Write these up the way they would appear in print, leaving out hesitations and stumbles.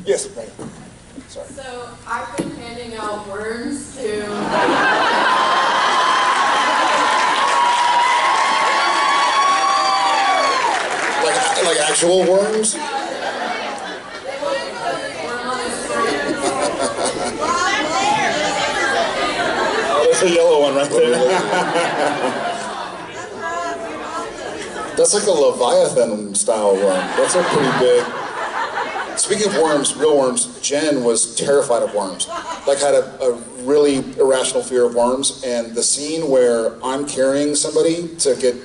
Yes, right. Sorry. So I've been handing out worms to... Like actual worms? There's a yellow one right there. That's like a Leviathan style worm. That's a pretty big... Speaking of worms, real worms, Jen was terrified of worms. Like had a really irrational fear of worms, and the scene where I'm carrying somebody to get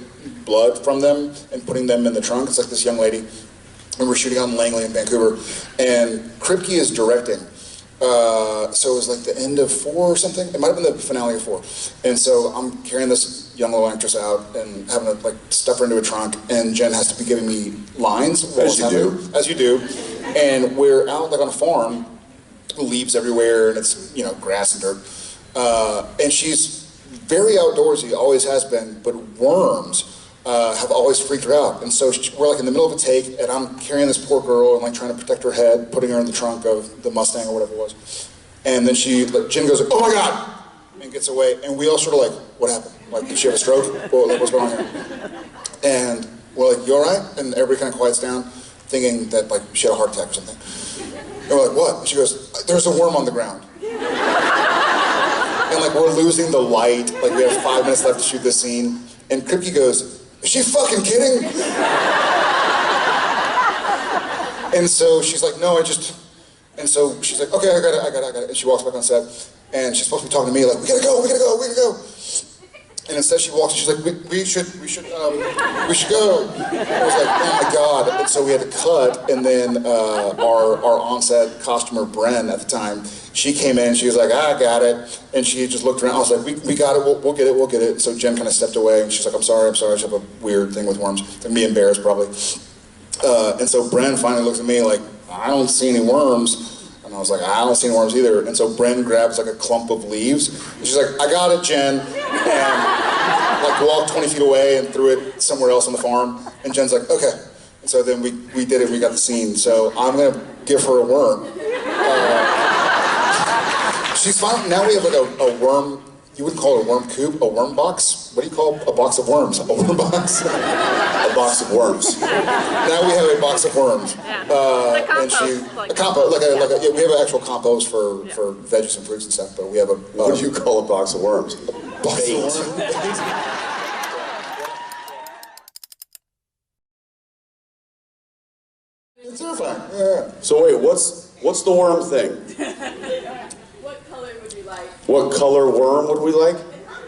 blood from them and putting them in the trunk, it's like this young lady, and we're shooting out in Langley in Vancouver, and Kripke is directing. So it was like the end of 4 or something. It might have been the finale of 4. And so I'm carrying this young little actress out and having to like stuff her into a trunk, and Jen has to be giving me lines. As you do. As you do. And we're out like on a farm, leaves everywhere, and it's, you know, grass and dirt. And she's very outdoorsy, always has been, but worms have always freaked her out. And so we're like in the middle of a take, and I'm carrying this poor girl and like trying to protect her head, putting her in the trunk of the Mustang or whatever it was. And then Jen goes, "Oh my God!" and gets away. And we all sort of like, "What happened? Like, did she have a stroke? Or like, what's going on here?" And we're like, "You all right?" And everybody kind of quiets down, thinking that like she had a heart attack or something. And we're like, "What?" And she goes, "There's a worm on the ground." And like we're losing the light. Like we have 5 minutes left to shoot this scene. And Kripke goes, "Is she fucking kidding?" And so she's like, "No, I just..." And so she's like, "Okay, I got it. And she walks back on set, and she's supposed to be talking to me like, we gotta go. And instead she walks, and she's like, we should go. I was like, "Oh my God." And so we had to cut, and then our on-set costumer, Bren, at the time, she came in, she was like, "I got it." And she just looked around, I was like, we got it, we'll get it. So Jen kind of stepped away, and she's like, I'm sorry, I just have a weird thing with worms. And me and bears, probably. And so Bren finally looks at me like, "I don't see any worms." And I was like, "I don't see any worms either." And so Bren grabs like a clump of leaves, and she's like, "I got it, Jen." And like walked 20 feet away and threw it somewhere else on the farm. And Jen's like, "Okay." And so then we did it, we got the scene. So I'm gonna give her a worm. She's fine. Now we have like a worm, you wouldn't call it a worm coop, a worm box? What do you call a box of worms? A worm box? A box of worms. Now we have a box of worms. And she, a compost, we have an actual compost for veggies and fruits and stuff, but we have a... What do you call a box of worms? Box of worms. It's terrifying. Yeah. So wait, what's the worm thing? What color would you like? What color worm would we like?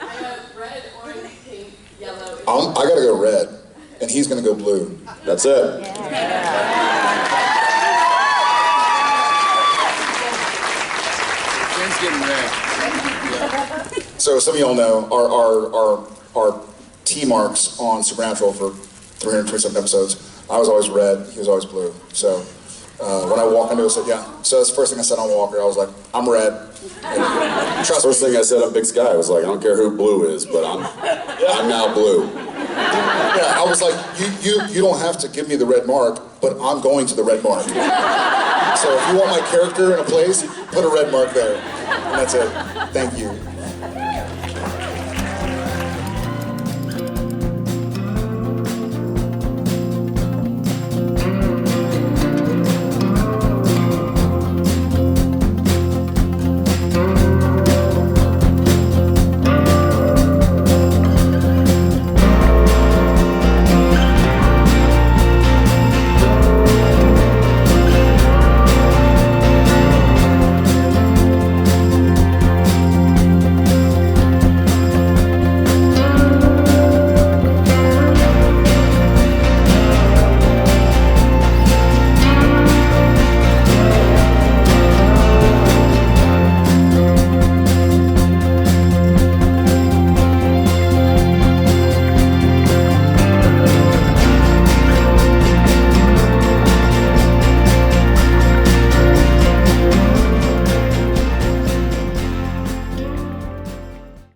I have red, orange, pink, yellow. I gotta go red, and he's gonna go blue. That's it. Jen's getting red. So some of y'all know our T marks on Supernatural for 327 episodes. I was always red, he was always blue. So when I walk into a set, yeah. So that's the first thing I said on Walker. I was like, "I'm red." First thing I said on Big Sky, I was like, "I don't care who blue is, but I'm now blue." Yeah, I was like, you don't have to give me the red mark, but I'm going to the red mark. So if you want my character in a place, put a red mark there. And that's it. Thank you.